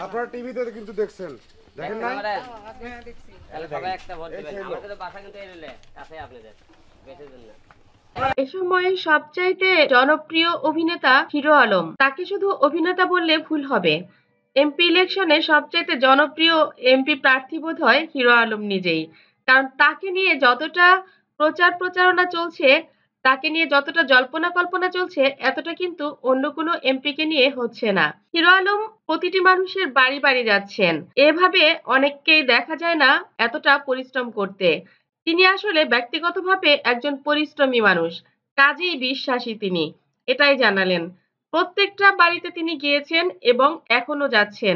আপনারা টিভিতে কিন্তু দেখছেন, দেখেন না? এ সময় সবচাইতে জনপ্রিয় অভিনেতা হিরো আলম। তাকে শুধু অভিনেতা বললে ভুল হবে। এমপি ইলেকশনে সবচাইতে জনপ্রিয় এমপি প্রার্থী বোধ হয় হিরো আলম নিজেই। কারণ তাকে নিয়ে যতটা প্রচারণা চলছে, তাকে নিয়ে যতটা জল্পনা কল্পনা চলছে, এতটা কিন্তু অন্য কোনো এমপিকে নিয়ে হচ্ছে না। হিরো আলম প্রতিটি মানুষের বাড়ি বাড়ি যাচ্ছেন। এভাবে অনেককেই দেখা যায় না এতটা পরিশ্রম করতে। তিনি আসলে ব্যক্তিগতভাবে একজন পরিশ্রমী মানুষ, কাজেই বিশ্বাসী তিনি, এটাই জানালেন। প্রত্যেকটা বাড়িতে তিনি গিয়েছেন এবং এখনো যাচ্ছেন।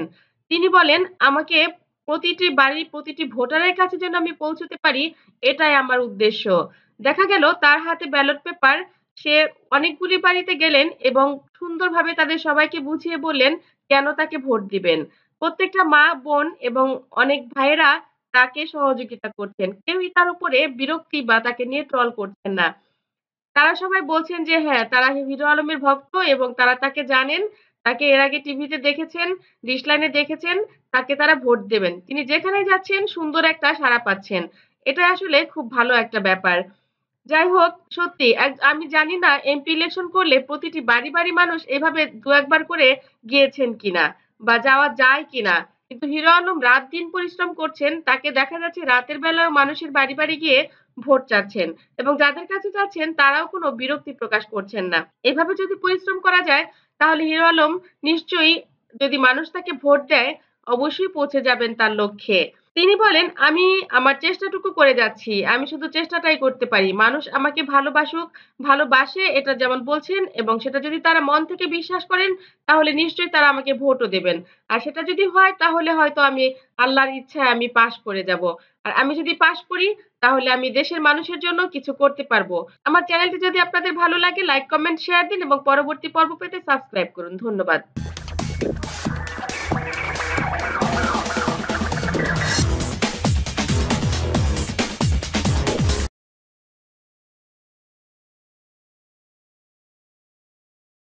তিনি বলেন, আমাকে প্রতিটি বাড়ি, প্রতিটি ভোটারের কাছে যেন আমি পৌঁছতে পারি, এটাই আমার উদ্দেশ্য। দেখা গেল তার হাতে ব্যালট পেপার, সে অনেকগুলি বাড়িতে গেলেন এবং সুন্দরভাবে তাদের সবাইকে বুঝিয়ে বললেন কেন তাকে ভোট দিবেন। প্রত্যেকটা মা, বোন এবং অনেক ভাইয়েরা তাকে সহযোগিতা করছেন। কেউই তার উপরে বিরক্তি বা তাকে নিয়ে ট্রল করছেন না। তারা সবাই বলছেন যে হ্যাঁ, তারা হিরো আলমের ভক্ত এবং তারা তাকে জানেন, তাকে এর আগে টিভিতে দেখেছেন, ডিশলাইনে দেখেছেন, তাকে তারা ভোট দেবেন। তিনি যেখানেই যাচ্ছেন সুন্দর একটা সাড়া পাচ্ছেন। এটা আসলে খুব ভালো একটা ব্যাপার। যাই হোক, সত্যি আমি জানি না এমপি ইলেকশন করলে প্রতিটি বাড়ি, বাড়ি মানুষ এভাবে ২-১ বার করে গিয়েছেন কিনা বা যাওয়া যায় কিনা। কিন্তু হিরো আলম রাত-দিন পরিশ্রম করছেন। তাকে দেখা যাচ্ছে রাতের বেলায়ও মানুষের বাড়ি, বাড়ি গিয়ে ভোট চাচ্ছেন এবং যাদের কাছে চাচ্ছেন তারাও কোনো বিরক্তি প্রকাশ করছেন না। এভাবে যদি পরিশ্রম করা যায় তাহলে হিরো আলম নিশ্চয়ই, যদি মানুষ তাকে ভোট দেয়, অবশ্যই পৌঁছে যাবেন তার লক্ষ্যে। তিনি বলেন, আমি আমার চেষ্টাটুকু করে যাচ্ছি। আমি শুধু চেষ্টাটাই করতে পারি। মানুষ আমাকে ভালোবাসুক, ভালোবাসে এটা যেমন বলছেন এবং সেটা যদি তারা মন থেকে বিশ্বাস করেন তাহলে নিশ্চয়ই তারা আমাকে ভোটও দেবেন। আর সেটা যদি হয় তাহলে হয়তো আমি আল্লাহর ইচ্ছায় আমি পাস করে যাব। আর আমি যদি পাস করি তাহলে আমি দেশের মানুষের জন্য কিছু করতে পারবো। আমার চ্যানেলটি যদি আপনাদের ভালো লাগে লাইক, কমেন্ট, শেয়ার দিন এবং পরবর্তী পর্ব পেতে সাবস্ক্রাইব করুন। ধন্যবাদ।